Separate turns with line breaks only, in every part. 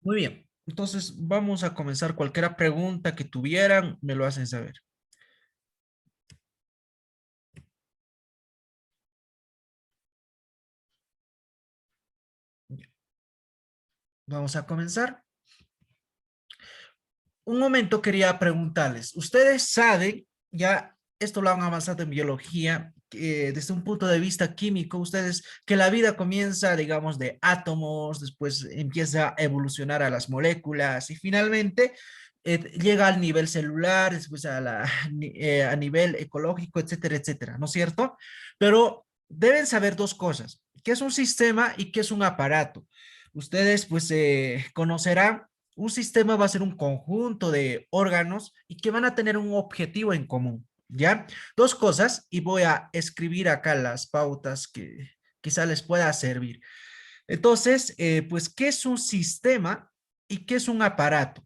Muy bien. Entonces, vamos a comenzar. Cualquier pregunta que tuvieran, me lo hacen saber. Vamos a comenzar. Un momento quería preguntarles. Ustedes saben, ya esto lo han avanzado en biología, desde un punto de vista químico, ustedes que la vida comienza, digamos, de átomos, después empieza a evolucionar a las moléculas y finalmente llega al nivel celular, después a nivel ecológico, etcétera, etcétera, ¿no es cierto? Pero deben saber dos cosas: qué es un sistema y qué es un aparato. Ustedes pues conocerán. Un sistema va a ser un conjunto de órganos y que van a tener un objetivo en común, ¿ya? Dos cosas, y voy a escribir acá las pautas que quizá les pueda servir. Entonces, pues, ¿qué es un sistema y qué es un aparato?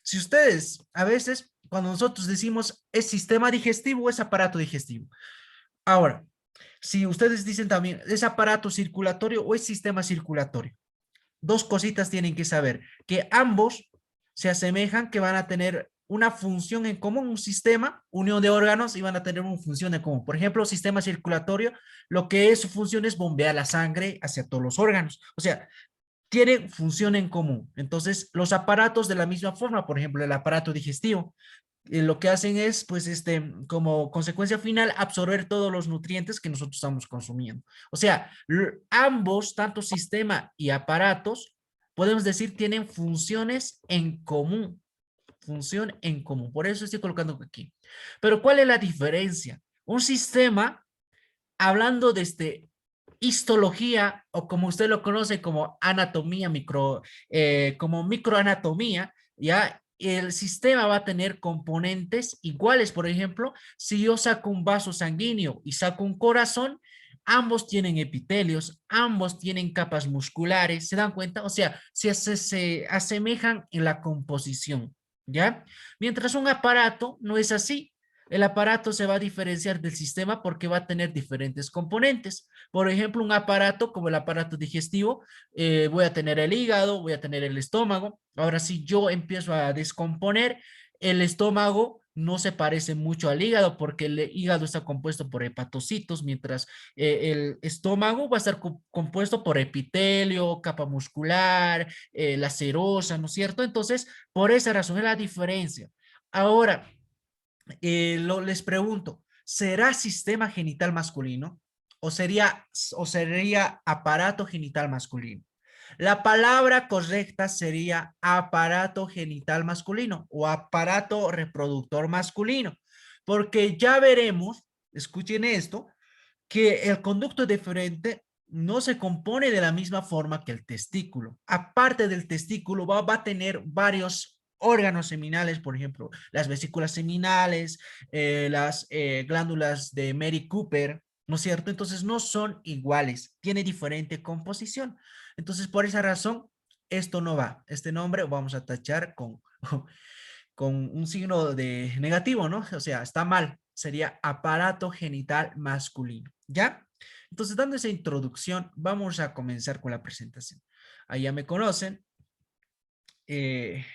Si ustedes, a veces, cuando nosotros decimos es sistema digestivo o es aparato digestivo. Ahora, si ustedes dicen también es aparato circulatorio o es sistema circulatorio, dos cositas tienen que saber: que ambos se asemejan, que van a tener una función en común, un sistema, unión de órganos, y van a tener una función en común. Por ejemplo, sistema circulatorio, lo que es su función es bombear la sangre hacia todos los órganos. O sea, tienen función en común. Entonces, los aparatos de la misma forma, por ejemplo, el aparato digestivo, lo que hacen es, pues, como consecuencia final, absorber todos los nutrientes que nosotros estamos consumiendo. O sea, ambos, tanto sistema y aparatos, podemos decir, tienen funciones en común. Función en común. Por eso estoy colocando aquí. Pero ¿cuál es la diferencia? Un sistema, hablando de histología, o como usted lo conoce como anatomía, como microanatomía, ya el sistema va a tener componentes iguales. Por ejemplo, si yo saco un vaso sanguíneo y saco un corazón, ambos tienen epitelios, ambos tienen capas musculares, ¿se dan cuenta? O sea, se asemejan en la composición, ¿ya? Mientras un aparato no es así. El aparato se va a diferenciar del sistema porque va a tener diferentes componentes. Por ejemplo, un aparato como el aparato digestivo, voy a tener el hígado, voy a tener el estómago. Ahora, si yo empiezo a descomponer, el estómago no se parece mucho al hígado porque el hígado está compuesto por hepatocitos, mientras el estómago va a estar compuesto por epitelio, capa muscular, la serosa, ¿no es cierto? Entonces, por esa razón es la diferencia. Ahora, les pregunto, ¿será sistema genital masculino o sería aparato genital masculino? La palabra correcta sería aparato genital masculino o aparato reproductor masculino, porque ya veremos, escuchen esto, que el conducto deferente no se compone de la misma forma que el testículo. Aparte del testículo, va a tener varios órganos seminales, por ejemplo, las vesículas seminales, las glándulas de Mary Cooper, ¿no es cierto? Entonces no son iguales, tiene diferente composición. Entonces, por esa razón, esto no va. Este nombre vamos a tachar con un signo de negativo, ¿no? O sea, está mal. Sería aparato genital masculino, ¿ya? Entonces, dando esa introducción, vamos a comenzar con la presentación. Ahí ya me conocen. Eh,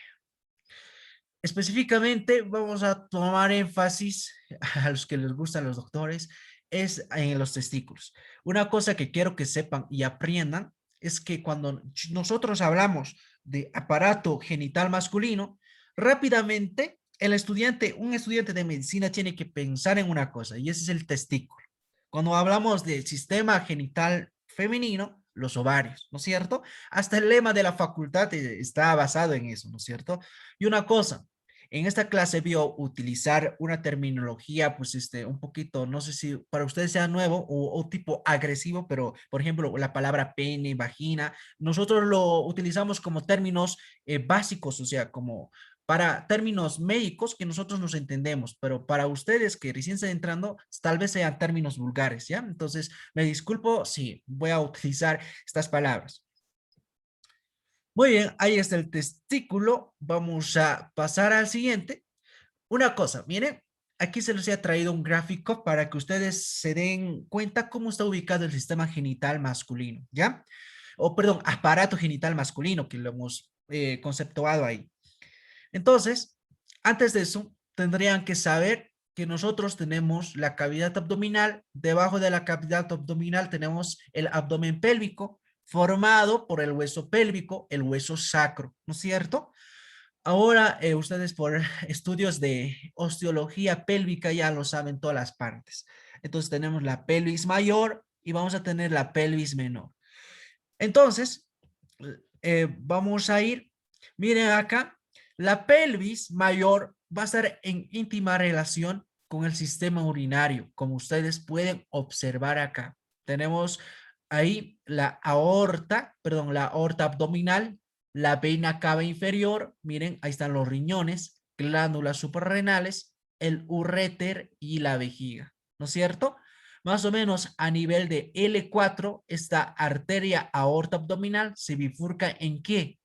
Específicamente, vamos a tomar énfasis a los que les gustan los doctores, es en los testículos. Una cosa que quiero que sepan y aprendan es que cuando nosotros hablamos de aparato genital masculino, rápidamente un estudiante de medicina tiene que pensar en una cosa, y ese es el testículo. Cuando hablamos del sistema genital femenino, los ovarios, ¿no es cierto? Hasta el lema de la facultad está basado en eso, ¿no es cierto? Y una cosa, en esta clase vio utilizar una terminología, pues, un poquito, no sé si para ustedes sea nuevo o tipo agresivo, pero, por ejemplo, la palabra pene, vagina, nosotros lo utilizamos como términos básicos, o sea, como para términos médicos que nosotros nos entendemos, pero para ustedes que recién están entrando, tal vez sean términos vulgares, ¿ya? Entonces, me disculpo si voy a utilizar estas palabras. Muy bien, ahí está el testículo. Vamos a pasar al siguiente. Una cosa, miren, aquí se les ha traído un gráfico para que ustedes se den cuenta cómo está ubicado el sistema genital masculino, ¿ya? o perdón, aparato genital masculino, que lo hemos conceptuado ahí. Entonces, antes de eso, tendrían que saber que nosotros tenemos la cavidad abdominal, debajo de la cavidad abdominal tenemos el abdomen pélvico, formado por el hueso pélvico, el hueso sacro, ¿no es cierto? Ahora, ustedes por estudios de osteología pélvica ya lo saben todas las partes. Entonces tenemos la pelvis mayor y vamos a tener la pelvis menor. Entonces, vamos a ir, miren acá, la pelvis mayor va a estar en íntima relación con el sistema urinario, como ustedes pueden observar acá. Tenemos ahí la aorta, perdón, la aorta abdominal, la vena cava inferior, miren, ahí están los riñones, glándulas suprarrenales, el uréter y la vejiga, ¿no es cierto? Más o menos a nivel de L4, esta arteria aorta abdominal se bifurca ¿en qué?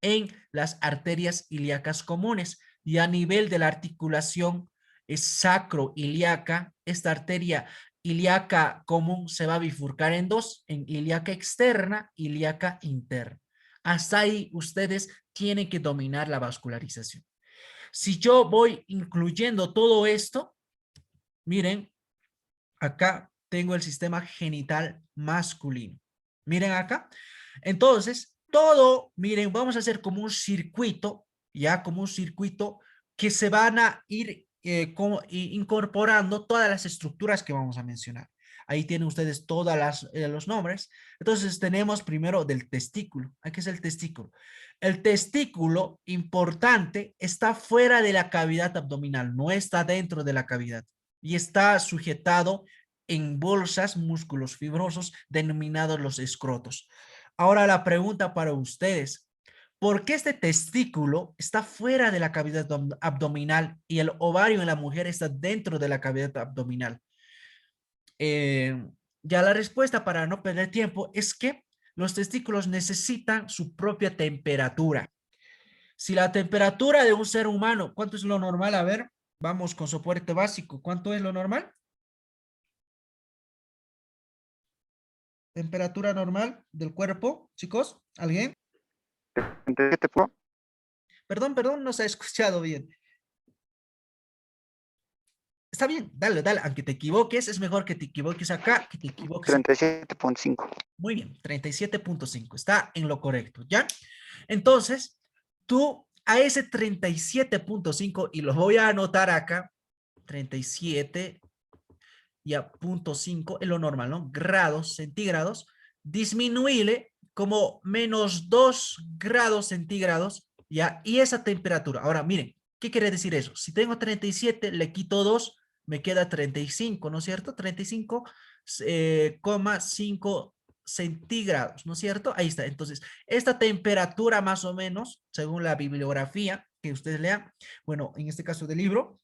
En las arterias ilíacas comunes. Y a nivel de la articulación sacroiliaca, esta arteria ilíaca común se va a bifurcar en dos, en ilíaca externa, ilíaca interna. Hasta ahí ustedes tienen que dominar la vascularización. Si yo voy incluyendo todo esto, miren, acá tengo el sistema genital masculino. Miren acá. Entonces, todo, miren, vamos a hacer como un circuito, ya como un circuito que se van a ir incorporando todas las estructuras que vamos a mencionar. Ahí tienen ustedes todos los nombres. Entonces tenemos primero del testículo. Aquí es el testículo. El testículo, importante, está fuera de la cavidad abdominal, no está dentro de la cavidad y está sujetado en bolsas, músculos fibrosos denominados los escrotos. Ahora la pregunta para ustedes, ¿por qué este testículo está fuera de la cavidad abdominal y el ovario en la mujer está dentro de la cavidad abdominal? Eh, ya la respuesta, para no perder tiempo, es que los testículos necesitan su propia temperatura. Si la temperatura de un ser humano, ¿cuánto es lo normal? A ver, vamos con soporte básico. ¿Cuánto es lo normal? Temperatura normal del cuerpo, chicos. ¿Alguien?
37 po.
Perdón, no se ha escuchado bien. Está bien, dale, dale, aunque te equivoques, es mejor que te equivoques acá, que te equivoques acá.
37.5.
Muy bien, 37.5, está en lo correcto, ¿ya? Entonces, tú a ese 37.5, y lo voy a anotar acá, 37 y a 0.5 es lo normal, ¿no? Grados centígrados, disminuirle como menos 2 grados centígrados, ¿ya? Y esa temperatura. Ahora, miren, ¿qué quiere decir eso? Si tengo 37, le quito 2, me queda 35, ¿no es cierto? 35,5 centígrados, ¿no es cierto? Ahí está. Entonces, esta temperatura más o menos, según la bibliografía que ustedes lean, bueno, en este caso del libro,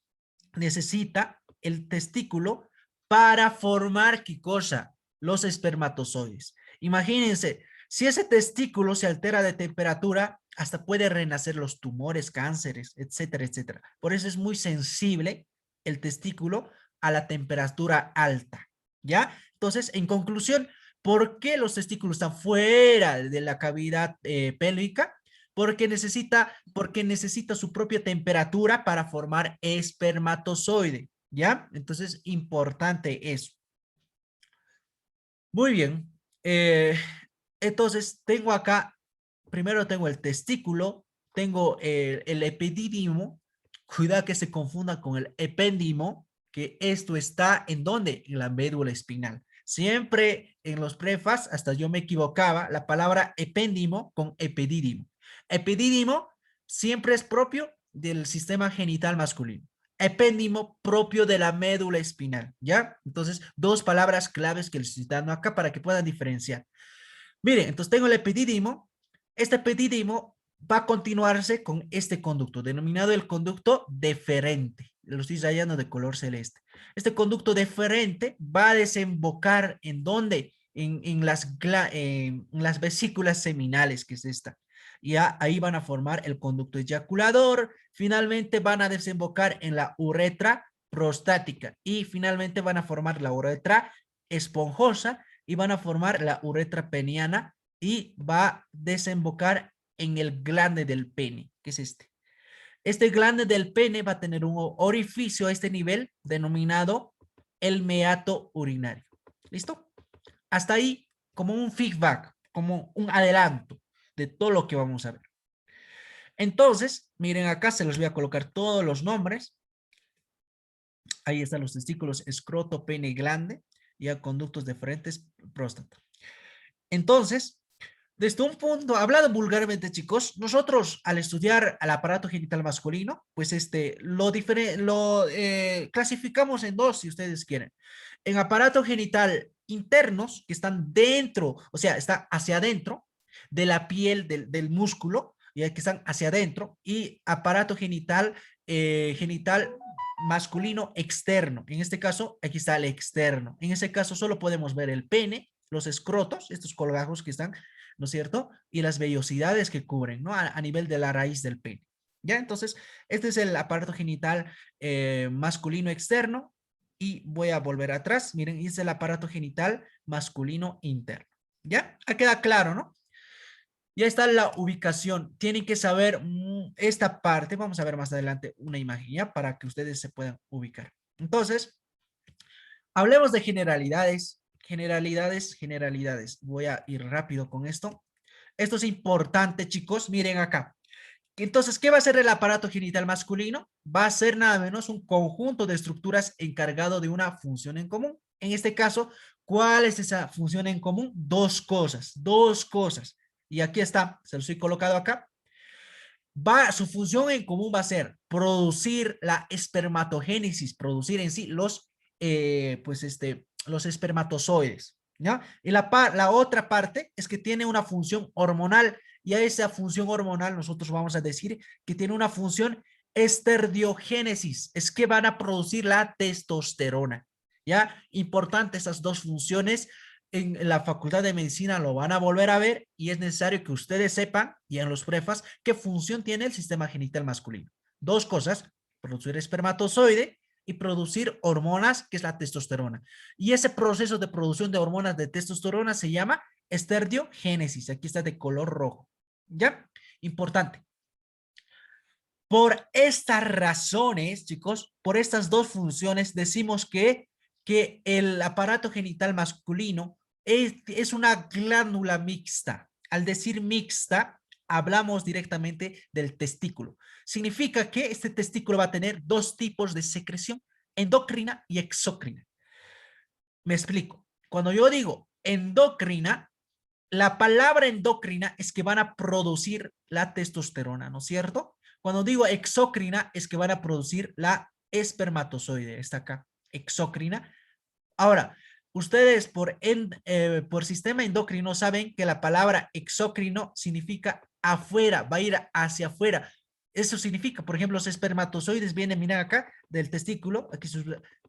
necesita el testículo para formar, ¿qué cosa? Los espermatozoides. Imagínense, si ese testículo se altera de temperatura, hasta puede renacer los tumores, cánceres, etcétera, etcétera. Por eso es muy sensible el testículo a la temperatura alta, ¿ya? Entonces, en conclusión, ¿por qué los testículos están fuera de la cavidad pélvica? Porque necesita su propia temperatura para formar espermatozoide, ¿ya? Entonces, importante eso. Muy bien. Entonces, tengo acá, primero tengo el testículo, tengo el epidídimo. Cuidado que se confunda con el epéndimo, que esto está ¿en dónde? En la médula espinal. Siempre en los prefas, hasta yo me equivocaba, la palabra epéndimo con epidídimo. Epidídimo siempre es propio del sistema genital masculino. Epéndimo propio de la médula espinal, ¿ya? Entonces, dos palabras claves que les estoy dando acá para que puedan diferenciar. Miren, entonces tengo el epidídimo. Este epidídimo va a continuarse con este conducto, denominado el conducto deferente. Lo estoy rayando de color celeste. Este conducto deferente va a desembocar ¿en dónde? En las vesículas seminales, que es esta. Ya ahí van a formar el conducto eyaculador. Finalmente van a desembocar en la uretra prostática y finalmente van a formar la uretra esponjosa y van a formar la uretra peniana y va a desembocar en el glande del pene, que es este. Este glande del pene va a tener un orificio a este nivel denominado el meato urinario. ¿Listo? Hasta ahí como un feedback, como un adelanto de todo lo que vamos a ver. Entonces, miren acá, se los voy a colocar todos los nombres. Ahí están los testículos, escroto, pene, glande, y a conductos deferentes, próstata. Entonces, desde un punto, hablando vulgarmente, chicos, nosotros al estudiar al aparato genital masculino, pues lo clasificamos en dos, si ustedes quieren. En aparato genital internos, que están dentro, o sea, está hacia adentro de la piel del músculo, y que están hacia adentro, y aparato genital masculino externo. En este caso, aquí está el externo. En ese caso, solo podemos ver el pene, los escrotos, estos colgajos que están, ¿no es cierto? Y las vellosidades que cubren, ¿no? A nivel de la raíz del pene. ¿Ya? Entonces, este es el aparato genital masculino externo. Y voy a volver atrás. Miren, es el aparato genital masculino interno. ¿Ya? Queda claro, ¿no? Ya está la ubicación. Tienen que saber esta parte. Vamos a ver más adelante una imagen, ¿ya? Para que ustedes se puedan ubicar. Entonces, hablemos de generalidades. Generalidades, generalidades. Voy a ir rápido con esto. Esto es importante, chicos. Miren acá. Entonces, ¿qué va a ser el aparato genital masculino? Va a ser nada menos un conjunto de estructuras encargado de una función en común. En este caso, ¿cuál es esa función en común? Dos cosas, dos cosas. Y aquí está, se lo estoy colocado acá. Su función en común va a ser producir la espermatogénesis, producir en sí los espermatozoides, ¿ya? Y la otra parte es que tiene una función hormonal, y a esa función hormonal nosotros vamos a decir que tiene una función esterdiogénesis, es que van a producir la testosterona, ¿ya? Importante esas dos funciones. En la Facultad de Medicina lo van a volver a ver, y es necesario que ustedes sepan, y en los prefas, qué función tiene el sistema genital masculino. Dos cosas: producir espermatozoide y producir hormonas, que es la testosterona. Y ese proceso de producción de hormonas de testosterona se llama esterdiogénesis. Aquí está de color rojo. ¿Ya? Importante. Por estas razones, chicos, por estas dos funciones, decimos que el aparato genital masculino es una glándula mixta. Al decir mixta, hablamos directamente del testículo. Significa que este testículo va a tener dos tipos de secreción: endocrina y exócrina. Me explico. Cuando yo digo endocrina, la palabra endocrina es que van a producir la testosterona, ¿no es cierto? Cuando digo exócrina es que van a producir la espermatozoide. Está acá, exócrina. Ahora, ustedes por sistema endocrino saben que la palabra exócrino significa afuera, va a ir hacia afuera. Eso significa, por ejemplo, los espermatozoides vienen, miren acá, del testículo, aquí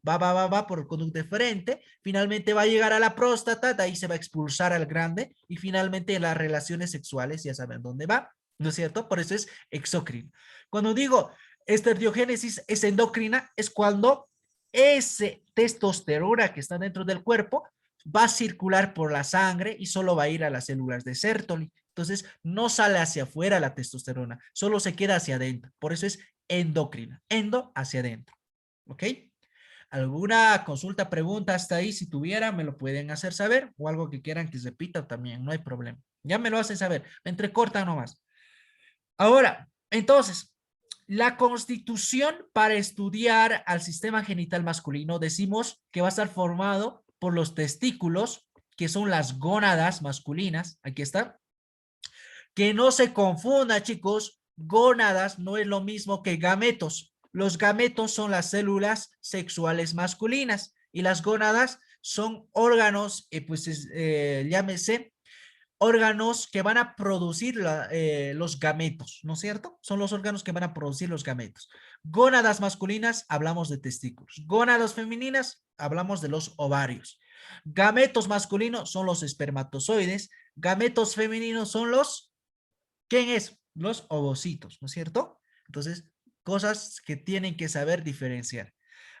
va por el conducto deferente, finalmente va a llegar a la próstata, de ahí se va a expulsar al grande, y finalmente las relaciones sexuales, ya saben dónde va, ¿no es cierto? Por eso es exócrino. Cuando digo esterdiogénesis es endocrina, es cuando ese testosterona que está dentro del cuerpo va a circular por la sangre y solo va a ir a las células de Sertoli. Entonces, no sale hacia afuera la testosterona, solo se queda hacia adentro. Por eso es endocrina. Endo, hacia adentro. ¿Ok? ¿Alguna consulta, pregunta hasta ahí? Si tuviera, me lo pueden hacer saber, o algo que quieran que repita también, no hay problema. Ya me lo hacen saber, me entrecortan nomás. Ahora, entonces, la constitución para estudiar al sistema genital masculino, decimos que va a estar formado por los testículos, que son las gónadas masculinas. Aquí está. Que no se confunda, chicos, gónadas no es lo mismo que gametos. Los gametos son las células sexuales masculinas, y las gónadas son órganos, llámese, órganos que van a producir los gametos, ¿no es cierto? Son los órganos que van a producir los gametos. Gónadas masculinas, hablamos de testículos. Gónadas femeninas, hablamos de los ovarios. Gametos masculinos son los espermatozoides. Gametos femeninos son ¿quién es? Los ovocitos, ¿no es cierto? Entonces, cosas que tienen que saber diferenciar.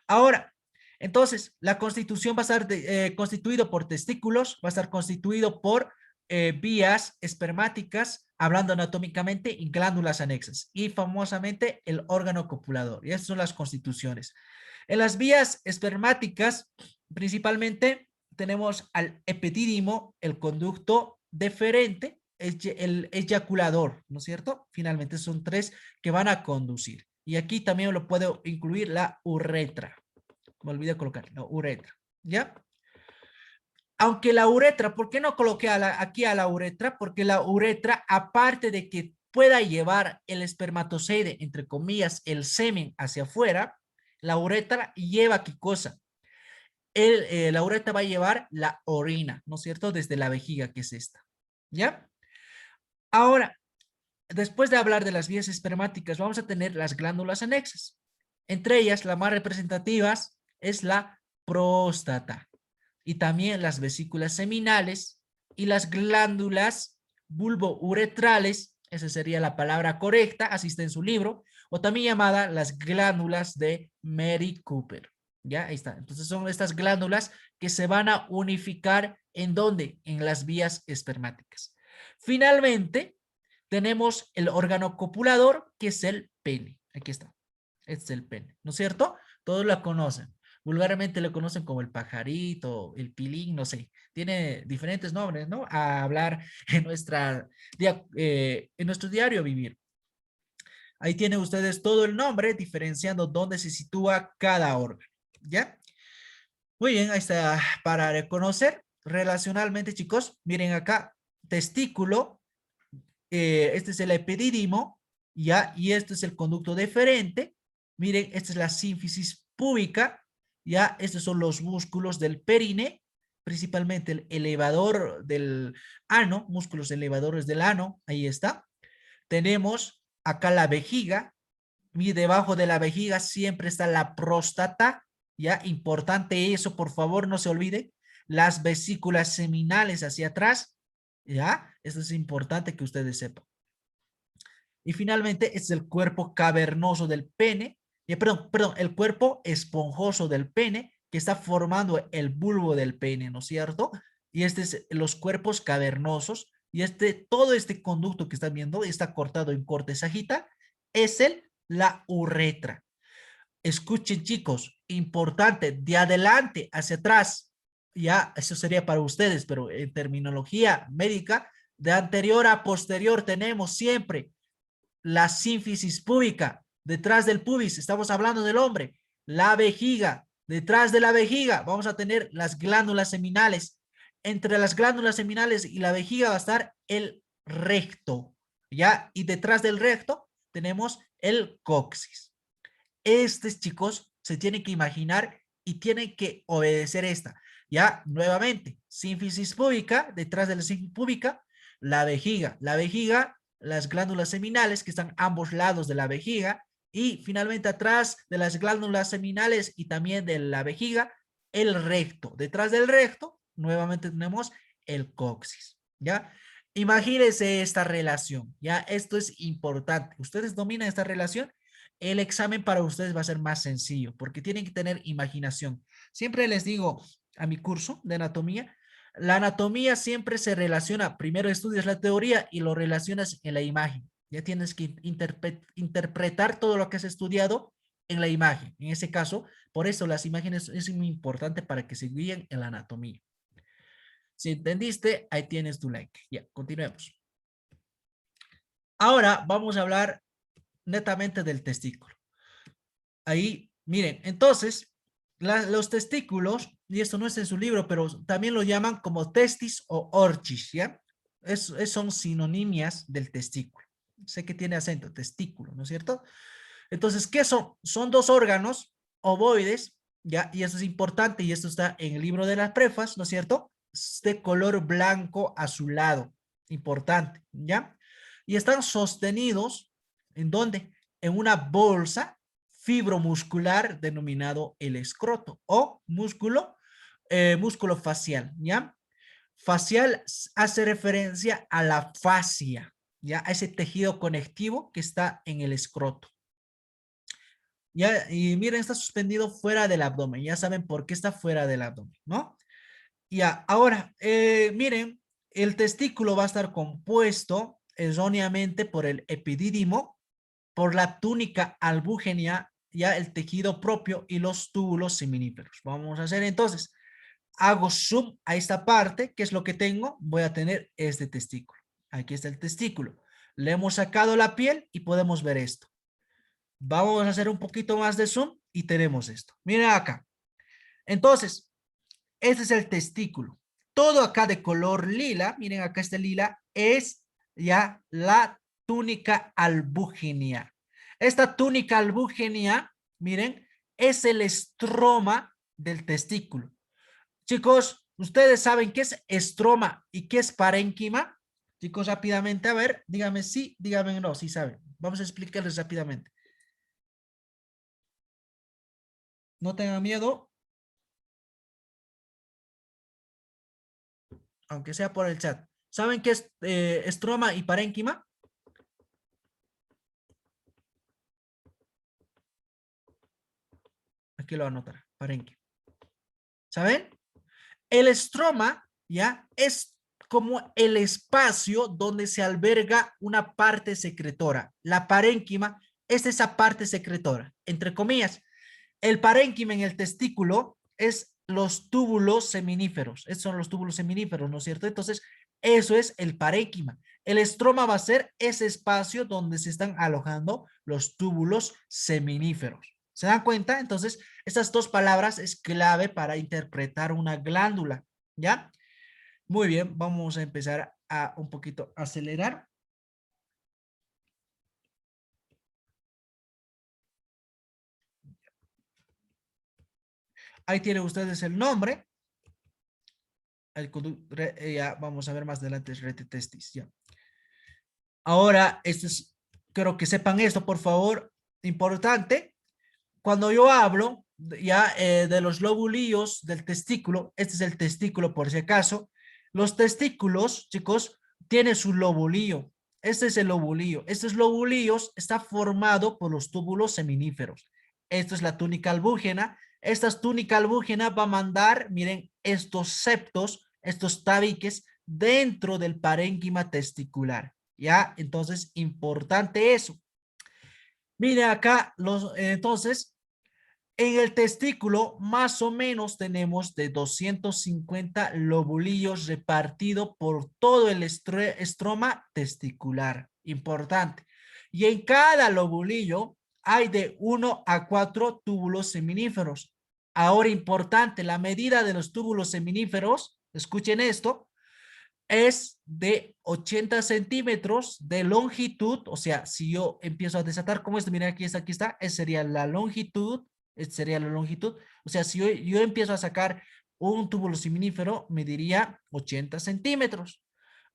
Ahora, entonces, la constitución va a estar constituido por testículos, va a estar constituido por vías espermáticas, hablando anatómicamente, y glándulas anexas, y famosamente el órgano copulador. Y estas son las constituciones. En las vías espermáticas, principalmente, tenemos al epidídimo, el conducto deferente, el eyaculador, ¿no es cierto? Finalmente son tres que van a conducir. Y aquí también lo puedo incluir la uretra. Me olvidé colocar la uretra, ¿ya? Aunque la uretra, ¿por qué no coloqué aquí a la uretra? Porque la uretra, aparte de que pueda llevar el espermatozoide, entre comillas, el semen hacia afuera, la uretra lleva ¿qué cosa? La uretra va a llevar la orina, ¿no es cierto? Desde la vejiga, que es esta, ¿ya? Ahora, después de hablar de las vías espermáticas, vamos a tener las glándulas anexas. Entre ellas, las más representativas es la próstata y también las vesículas seminales y las glándulas bulbouretrales, esa sería la palabra correcta, así está en su libro, o también llamada las glándulas de Mary Cooper. Ya, ahí está. Entonces son estas glándulas que se van a unificar ¿en dónde? En las vías espermáticas. Finalmente, tenemos el órgano copulador, que es el pene. Aquí está. Este es el pene, ¿no es cierto? Todos lo conocen. Vulgarmente lo conocen como el pajarito, el pilín, no sé. Tiene diferentes nombres, ¿no? A hablar en, en nuestro diario vivir. Ahí tienen ustedes todo el nombre, diferenciando dónde se sitúa cada órgano, ¿ya? Muy bien, ahí está. Para reconocer relacionalmente, chicos, miren acá, testículo, este es el epidídimo, ¿ya? Y este es el conducto deferente. Miren, esta es la sínfisis púbica, ¿ya? Estos son los músculos del perine, principalmente el elevador del ano, músculos elevadores del ano, ahí está. Tenemos acá la vejiga, y debajo de la vejiga siempre está la próstata, ¿ya? Importante eso, por favor, no se olvide. Las vesículas seminales hacia atrás, ¿ya? Esto es importante que ustedes sepan. Y finalmente es el cuerpo cavernoso del pene, perdón, el cuerpo esponjoso del pene que está formando el bulbo del pene, ¿no es cierto? Y este es los cuerpos cavernosos y todo este conducto que están viendo está cortado en corte sagital, es la uretra. Escuchen, chicos, importante, de adelante hacia atrás, ya, eso sería para ustedes, pero en terminología médica, de anterior a posterior tenemos siempre la sínfisis púbica, detrás del pubis, estamos hablando del hombre, la vejiga, detrás de la vejiga vamos a tener las glándulas seminales, entre las glándulas seminales y la vejiga va a estar el recto, ¿ya? Y detrás del recto tenemos el coxis. Chicos, se tienen que imaginar y tienen que obedecer esta. Ya, nuevamente, sínfisis púbica, detrás de la sínfisis púbica, la vejiga. La vejiga, las glándulas seminales que están a ambos lados de la vejiga y finalmente atrás de las glándulas seminales y también de la vejiga, el recto. Detrás del recto, nuevamente tenemos el coxis, ¿ya? Imagínense esta relación, ¿ya? Esto es importante. ¿Ustedes dominan esta relación? El examen para ustedes va a ser más sencillo porque tienen que tener imaginación. Siempre les digo a mi curso de anatomía, la anatomía siempre se relaciona, primero estudias la teoría y lo relacionas en la imagen. Ya tienes que interpretar todo lo que has estudiado en la imagen. En ese caso, por eso las imágenes es muy importante para que se guíen en la anatomía. Si entendiste, ahí tienes tu like. Ya, continuemos. Ahora vamos a hablar netamente del testículo. Ahí, miren, entonces, los testículos, y esto no es en su libro, pero también lo llaman como testis o orchis, ¿ya? Son sinonimias del testículo. Sé que tiene acento, testículo, ¿no es cierto? Entonces, ¿qué son? Son dos órganos ovoides, ¿ya? Y eso es importante, y esto está en el libro de las prefas, ¿no es cierto? Es de color blanco azulado, importante, ¿ya? Y están sostenidos, ¿en dónde? En una bolsa fibromuscular denominado el escroto o músculo facial, ¿ya? Facial hace referencia a la fascia, ¿ya? A ese tejido conectivo que está en el escroto. Ya, y miren, está suspendido fuera del abdomen. Ya saben por qué está fuera del abdomen, ¿no? Ya, ahora, miren, El testículo va a estar compuesto erróneamente por el epidídimo, por la túnica albúgena, ya el tejido propio y los túbulos seminíferos. Vamos a hacer entonces, hago zoom a esta parte, ¿qué es lo que tengo? Voy a tener este testículo. Aquí está el testículo. Le hemos sacado la piel y podemos ver esto. Vamos a hacer un poquito más de zoom y tenemos esto. Miren acá. Entonces, este es el testículo. Todo acá de color lila, miren acá este lila, es ya la túnica albúgena. Esta túnica albúgena, miren, es el estroma del testículo. Chicos, ¿ustedes saben qué es estroma y qué es parénquima? Chicos, rápidamente, a ver, díganme sí, díganme no, si saben. Vamos a explicarles rápidamente. No tengan miedo, aunque sea por el chat. ¿Saben qué es estroma y parénquima? Aquí lo voy a anotar, parénquima. ¿Saben? El estroma, ¿ya? Es como el espacio donde se alberga una parte secretora. La parénquima es esa parte secretora, entre comillas. El parénquima en el testículo es los túbulos seminíferos. Estos son los túbulos seminíferos, ¿no es cierto? Entonces, eso es el parénquima. El estroma va a ser ese espacio donde se están alojando los túbulos seminíferos. ¿Se dan cuenta? Entonces, estas dos palabras es clave para interpretar una glándula, ¿ya? Muy bien, vamos a empezar a un poquito acelerar. Ahí tienen ustedes el nombre. Ya vamos a ver más adelante el retetestis, ya. Ahora, esto es, quiero que sepan esto, por favor, importante. Cuando yo hablo ya de los lobulillos del testículo, este es el testículo por si acaso, los testículos, chicos, tienen su lobulillo. Este es el lobulillo. Estos lobulillos está formado por los túbulos seminíferos. Esto es la túnica albúgena. Esta túnica albúgena va a mandar, miren, estos septos, estos tabiques dentro del parénquima testicular. ¿Ya? Entonces, importante eso. Mire acá, entonces, en el testículo más o menos tenemos de 250 lobulillos repartidos por todo el estroma testicular. Importante. Y en cada lobulillo hay de 1 a 4 túbulos seminíferos. Ahora importante, la medida de los túbulos seminíferos, escuchen esto, es de 80 centímetros de longitud, o sea, si yo empiezo a desatar como esto, miren aquí está, esa sería la longitud, esta sería la longitud, o sea, si yo empiezo a sacar un túbulo seminífero, mediría 80 centímetros.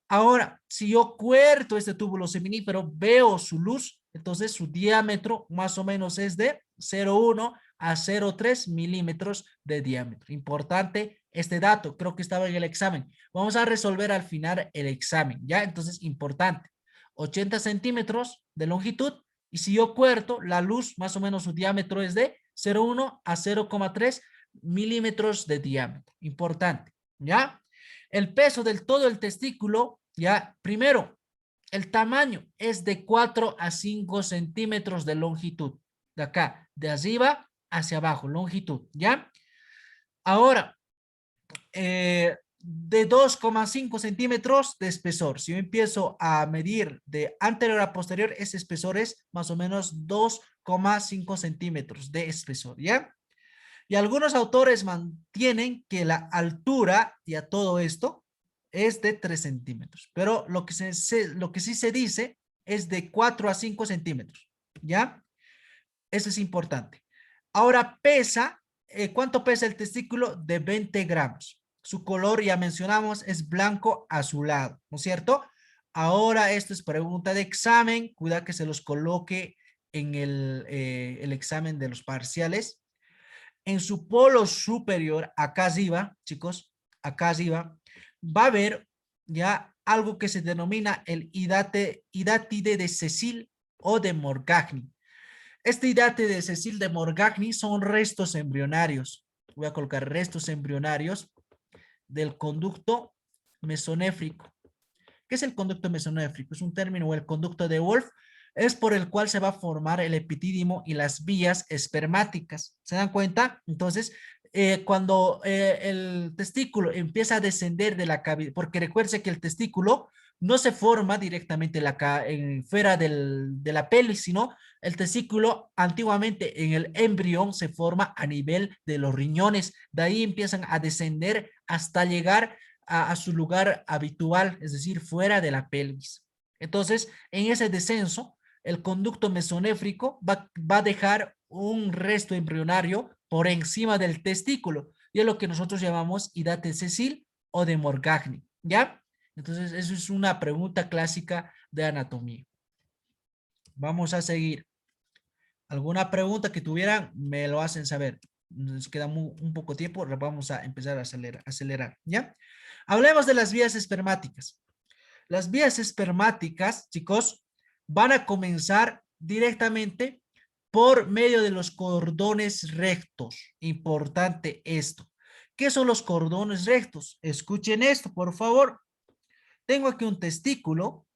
Ahora, si yo cuerto este túbulo seminífero, veo su luz, entonces su diámetro más o menos es de 0,1 a 0,3 milímetros de diámetro. Importante este dato, creo que estaba en el examen. Vamos a resolver al final el examen, ¿ya? Entonces, importante, 80 centímetros de longitud y si yo cuerto, la luz más o menos su diámetro es de 0,1 a 0,3 milímetros de diámetro. Importante, ¿ya? El peso del todo el testículo, ya, primero, el tamaño es de 4 a 5 centímetros de longitud. De acá, de arriba hacia abajo, longitud, ¿ya? Ahora, de 2,5 centímetros de espesor. Si yo empiezo a medir de anterior a posterior, ese espesor es más o menos 2,5 centímetros de espesor, ¿ya? Y algunos autores mantienen que la altura y a todo esto es de 3 centímetros. Pero lo que sí se dice es de 4 a 5 centímetros. ¿Ya? Eso es importante. Ahora pesa, ¿cuánto pesa el testículo? De 20 gramos. Su color, ya mencionamos, es blanco azulado, ¿no es cierto? Ahora esto es pregunta de examen. Cuida que se los coloque en el examen de los parciales. En su polo superior, acá arriba, chicos, acá arriba, va a haber ya algo que se denomina el hidátide de Cecil o de Morgagni. Este hidátide de Cecil de Morgagni son restos embrionarios. Voy a colocar restos embrionarios del conducto mesonéfrico. ¿Qué es el conducto mesonéfrico? Es un término, o el conducto de Wolff, es por el cual se va a formar el epidídimo y las vías espermáticas. ¿Se dan cuenta? Entonces, cuando el testículo empieza a descender de la cavidad, porque recuerde que el testículo no se forma directamente fuera de la pelvis, sino el testículo antiguamente en el embrión se forma a nivel de los riñones. De ahí empiezan a descender hasta llegar a su lugar habitual, es decir, fuera de la pelvis. Entonces, en ese descenso, el conducto mesonéfrico va a dejar un resto embrionario por encima del testículo, y es lo que nosotros llamamos hidate sessil o de Morgagni, ¿ya? Entonces, eso es una pregunta clásica de anatomía. Vamos a seguir. ¿Alguna pregunta que tuvieran? Me lo hacen saber. Nos queda un poco tiempo, vamos a empezar a acelerar, ¿ya? Hablemos de las vías espermáticas. Las vías espermáticas, chicos, van a comenzar directamente por medio de los cordones rectos. Importante esto. ¿Qué son los cordones rectos? Escuchen esto, por favor. Tengo aquí un testículo.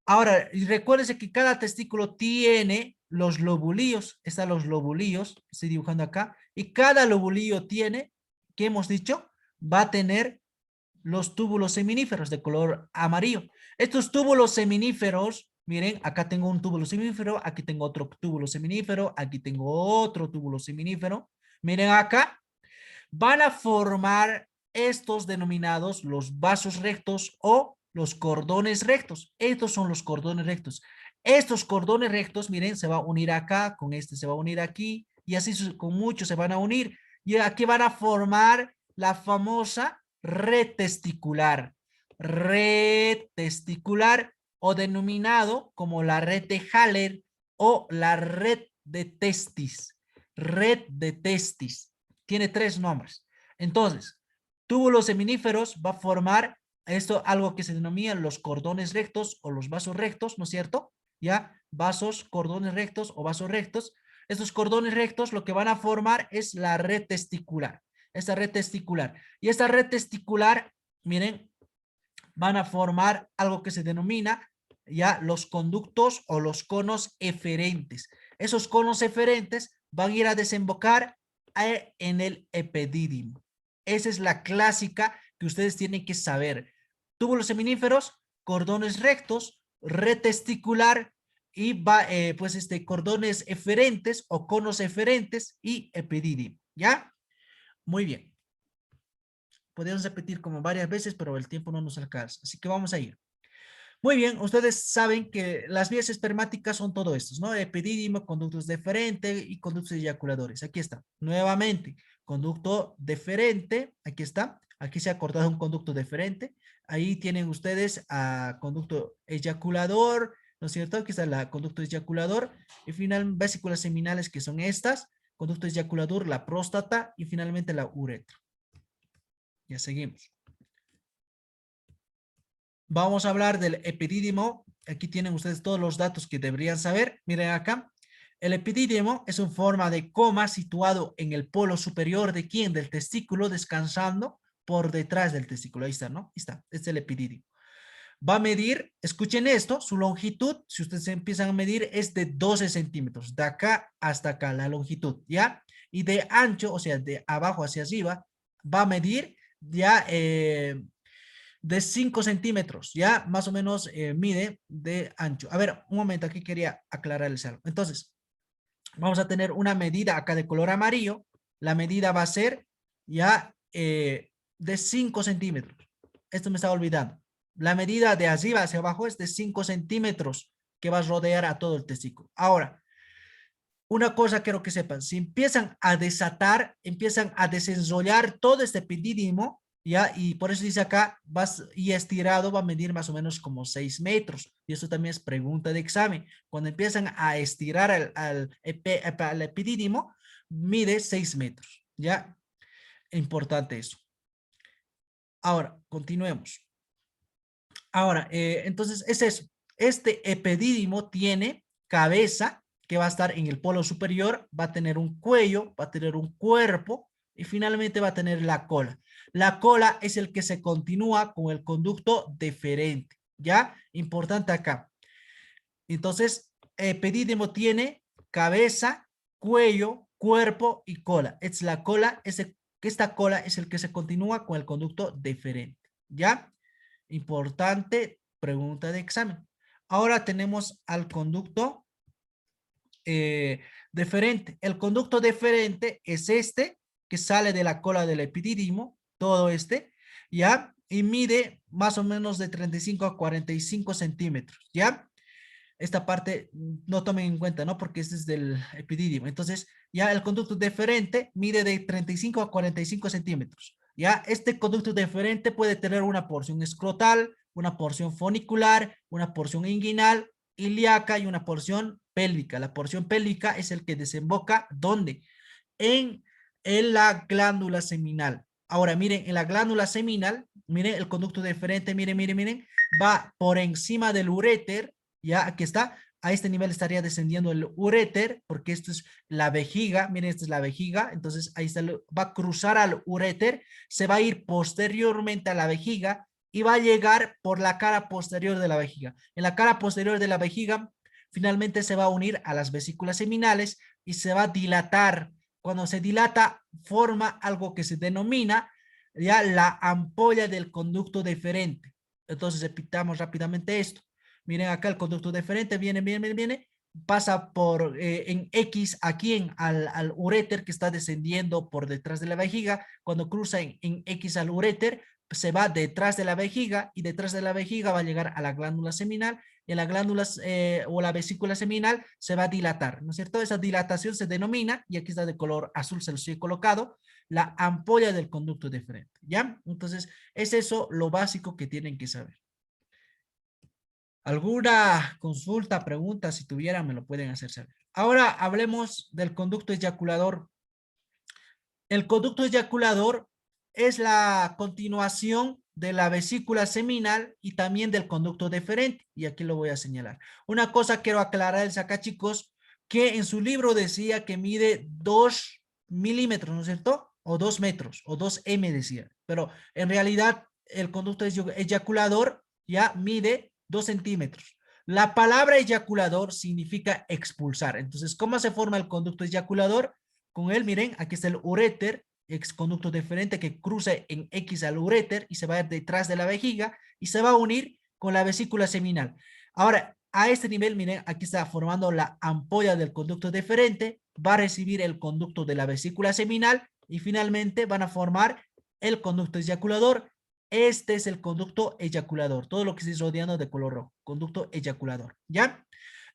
Ahora, recuérdense que cada testículo tiene los lobulillos. Están los lobulillos, estoy dibujando acá. Y cada lobulillo tiene, ¿qué hemos dicho? Va a tener los túbulos seminíferos de color amarillo. Estos túbulos seminíferos, miren, acá tengo un túbulo seminífero, aquí tengo otro túbulo seminífero, aquí tengo otro túbulo seminífero. Miren acá, van a formar estos denominados los vasos rectos o los cordones rectos. Estos son los cordones rectos. Estos cordones rectos, miren, se va a unir acá, con este se va a unir aquí, y así con muchos se van a unir. Y aquí van a formar la famosa red testicular. Red testicular, o denominado como la red de Haller o la red de testis. Red de testis. Tiene tres nombres. Entonces, túbulos seminíferos va a formar esto, algo que se denomina los cordones rectos o los vasos rectos, ¿no es cierto? Ya, vasos, cordones rectos o vasos rectos. Estos cordones rectos lo que van a formar es la red testicular. Esta red testicular. Y esta red testicular, miren, van a formar algo que se denomina ya los conductos o los conos eferentes. Esos conos eferentes van a ir a desembocar en el epidídimo. Esa es la clásica que ustedes tienen que saber. Túbulos seminíferos, cordones rectos, red testicular y cordones eferentes o conos eferentes y epidídimo. ¿Ya? Muy bien. Podemos repetir como varias veces, pero el tiempo no nos alcanza. Así que vamos a ir. Muy bien, ustedes saben que las vías espermáticas son todo estos, ¿no? Epidídimo, conductos deferente y conductos eyaculadores. Aquí está. Nuevamente, conducto deferente. Aquí está. Aquí se ha cortado un conducto deferente. Ahí tienen ustedes a conducto eyaculador, ¿no es cierto? Aquí está el conducto eyaculador. Y finalmente, vesículas seminales, que son estas. Conducto eyaculador, la próstata y finalmente la uretra. Ya seguimos. Vamos a hablar del epidídimo. Aquí tienen ustedes todos los datos que deberían saber. Miren acá. El epidídimo es una forma de coma situado en el polo superior de ¿quién? Del testículo, descansando por detrás del testículo. Ahí está, ¿no? Ahí está. Este es el epidídimo. Va a medir, escuchen esto, su longitud, si ustedes empiezan a medir, es de 12 centímetros. De acá hasta acá, la longitud, ¿ya? Y de ancho, o sea, de abajo hacia arriba, va a medir ya de 5 centímetros, ya más o menos mide de ancho. A ver, un momento, aquí quería aclararles algo. Entonces, vamos a tener una medida acá de color amarillo. La medida va a ser ya de 5 centímetros. Esto me estaba olvidando. La medida de arriba hacia abajo es de 5 centímetros que va a rodear a todo el testículo. Ahora, una cosa quiero que sepan, si empiezan a desatar, empiezan a desenrollar todo este epidídimo, ¿ya? Y por eso dice acá, y estirado va a medir más o menos como 6 metros. Y eso también es pregunta de examen. Cuando empiezan a estirar al epidídimo, mide 6 metros, ¿ya? Importante eso. Ahora, continuemos. Ahora, entonces es eso. Este epidídimo tiene cabeza que va a estar en el polo superior, va a tener un cuello, va a tener un cuerpo, y finalmente va a tener la cola. La cola es el que se continúa con el conducto deferente, ¿ya? Importante acá. Entonces, epidídimo tiene cabeza, cuello, cuerpo y cola. Es la cola, esta cola es el que se continúa con el conducto deferente, ¿ya? Importante pregunta de examen. Ahora tenemos al conducto deferente. El conducto deferente es este que sale de la cola del epidídimo, todo este, ¿ya? Y mide más o menos de 35 a 45 centímetros, ¿ya? Esta parte no tomen en cuenta, ¿no? Porque este es del epidídimo. Entonces, ya el conducto deferente mide de 35 a 45 centímetros. Ya este conducto deferente puede tener una porción escrotal, una porción funicular, una porción inguinal, ilíaca y una porción pélvica. La porción pélvica es el que desemboca, ¿dónde? En, en la glándula seminal. Ahora, miren, en la glándula seminal, miren el conducto deferente, miren, va por encima del uréter, ya aquí está, a este nivel estaría descendiendo el uréter, porque esto es la vejiga, miren, esta es la vejiga, entonces ahí está, va a cruzar al uréter, se va a ir posteriormente a la vejiga y va a llegar por la cara posterior de la vejiga. En la cara posterior de la vejiga, finalmente se va a unir a las vesículas seminales y se va a dilatar. Cuando se dilata, forma algo que se denomina ya la ampolla del conducto deferente. Entonces, repitamos rápidamente esto. Miren acá el conducto deferente, viene, pasa por en X aquí al uréter que está descendiendo por detrás de la vejiga. Cuando cruza en X al uréter, se va detrás de la vejiga y detrás de la vejiga va a llegar a la glándula seminal y en la glándula o la vesícula seminal se va a dilatar, ¿no es cierto? Esa dilatación se denomina, y aquí está de color azul, se lo estoy colocado, la ampolla del conducto deferente, ¿ya? Entonces, es eso lo básico que tienen que saber. ¿Alguna consulta, pregunta? Si tuvieran, me lo pueden hacer saber. Ahora hablemos del conducto eyaculador. El conducto eyaculador es la continuación de la vesícula seminal y también del conducto deferente. Y aquí lo voy a señalar. Una cosa quiero aclararles acá, chicos, que en su libro decía que mide 2 milímetros, ¿no es cierto? O 2 metros, o 2 m decía. Pero en realidad el conducto eyaculador ya mide 2 centímetros. La palabra eyaculador significa expulsar. Entonces, ¿cómo se forma el conducto eyaculador? Con él, miren, aquí está el uréter, exconducto deferente que cruza en X al uréter y se va a ir detrás de la vejiga y se va a unir con la vesícula seminal. Ahora, a este nivel, miren, aquí está formando la ampolla del conducto deferente, va a recibir el conducto de la vesícula seminal y finalmente van a formar el conducto eyaculador. Este es el conducto eyaculador, todo lo que se está rodeando de color rojo, conducto eyaculador, ¿ya?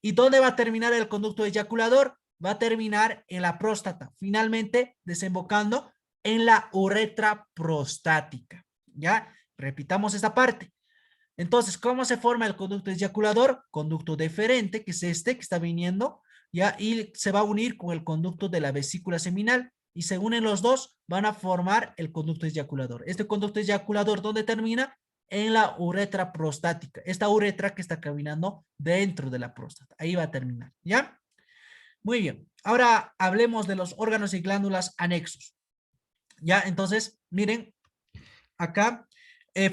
¿Y dónde va a terminar el conducto eyaculador? Va a terminar en la próstata, finalmente desembocando en la uretra prostática, ¿ya? Repitamos esta parte. Entonces, ¿cómo se forma el conducto eyaculador? Conducto deferente, que es este que está viniendo, ¿ya? Y se va a unir con el conducto de la vesícula seminal y se unen los dos, van a formar el conducto eyaculador. Este conducto eyaculador, ¿dónde termina? En la uretra prostática. Esta uretra que está caminando dentro de la próstata. Ahí va a terminar, ¿ya? Muy bien. Ahora hablemos de los órganos y glándulas anexos. Ya, entonces, miren, acá,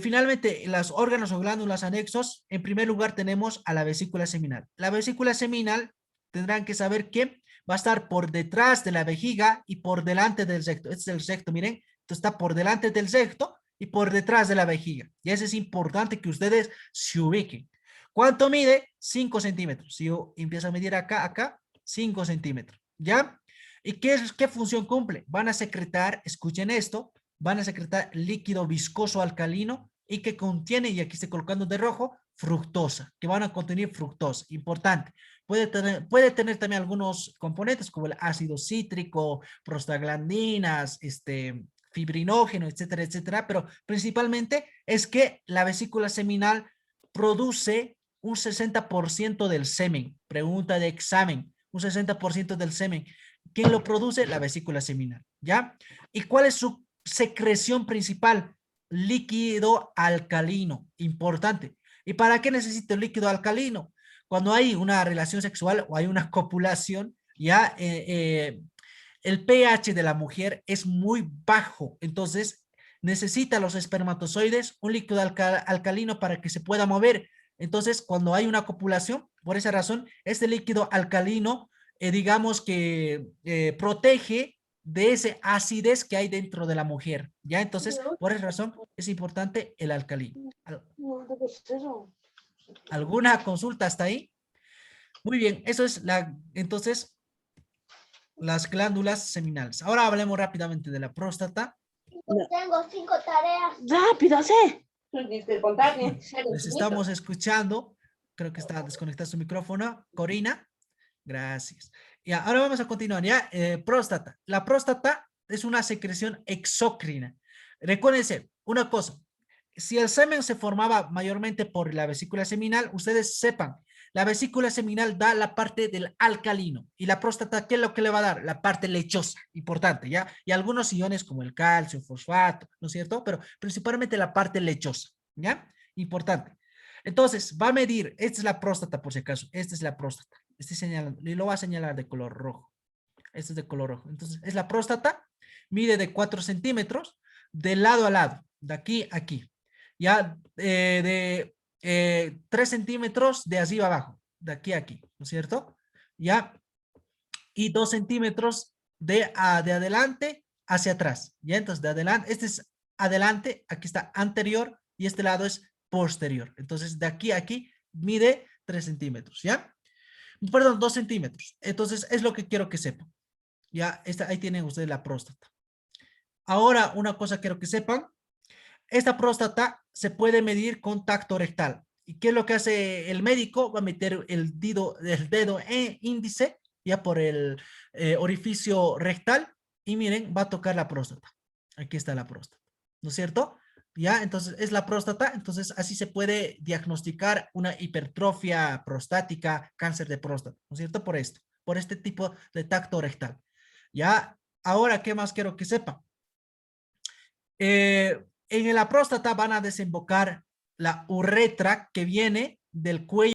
finalmente, los órganos o glándulas anexos, en primer lugar tenemos a la vesícula seminal. La vesícula seminal tendrán que saber que va a estar por detrás de la vejiga y por delante del recto. Este es el recto, miren. Esto está por delante del recto y por detrás de la vejiga. Y eso es importante que ustedes se ubiquen. ¿Cuánto mide? 5 centímetros. Si yo empiezo a medir acá, 5 centímetros. ¿Ya? ¿Y qué función cumple? Van a secretar, escuchen esto, van a secretar líquido viscoso alcalino y que contiene, y aquí estoy colocando de rojo, fructosa, que van a contener fructosa, importante. Puede tener también algunos componentes como el ácido cítrico, prostaglandinas, fibrinógeno, etcétera, etcétera, pero principalmente es que la vesícula seminal produce un 60% del semen, pregunta de examen, un 60% del semen. ¿Quién lo produce? La vesícula seminal, ¿ya? ¿Y cuál es su secreción principal? Líquido alcalino, importante. ¿Y para qué necesita el líquido alcalino? Cuando hay una relación sexual o hay una copulación, ya el pH de la mujer es muy bajo, entonces necesita los espermatozoides un líquido alcalino para que se pueda mover. Entonces, cuando hay una copulación, por esa razón, este líquido alcalino, digamos que protege de esa acidez que hay dentro de la mujer, ¿ya? Entonces, por esa razón, es importante el alcalino. ¿Alguna consulta hasta ahí? Muy bien, eso es entonces, las glándulas seminales. Ahora hablemos rápidamente de la próstata.
Tengo 5 tareas. Rápido, hace.
Les estamos escuchando. Creo que está desconectado su micrófono. Corina, gracias. Ya, ahora vamos a continuar. Ya, próstata. La próstata es una secreción exócrina. Recuérdense una cosa. Si el semen se formaba mayormente por la vesícula seminal, ustedes sepan, la vesícula seminal da la parte del alcalino y la próstata, ¿qué es lo que le va a dar? La parte lechosa, importante, ¿ya? Y algunos iones como el calcio, fosfato, ¿no es cierto? Pero principalmente la parte lechosa, ¿ya? Importante. Entonces, va a medir, esta es la próstata por si acaso, esta es la próstata, estoy señalando, y lo va a señalar de color rojo, este es de color rojo. Entonces, es la próstata, mide de 4 centímetros, de lado a lado, de aquí a aquí, ya de 3 centímetros de arriba abajo, de aquí a aquí, ¿no es cierto? Ya, y 2 centímetros de adelante hacia atrás, ya, entonces de adelante, este es adelante, aquí está anterior y este lado es posterior, entonces de aquí a aquí mide 3 centímetros, ¿ya? Perdón, 2 centímetros, entonces es lo que quiero que sepan, ya, ahí tienen ustedes la próstata. Ahora, una cosa quiero que sepan, esta próstata se puede medir con tacto rectal. ¿Y qué es lo que hace el médico? Va a meter el dedo índice ya por el orificio rectal y miren, va a tocar la próstata. Aquí está la próstata, ¿no es cierto? Ya, entonces es la próstata, entonces así se puede diagnosticar una hipertrofia prostática, cáncer de próstata, ¿no es cierto? Por esto, por este tipo de tacto rectal. Ya, ahora, ¿qué más quiero que sepan? En la próstata van a desembocar la uretra que viene del cuello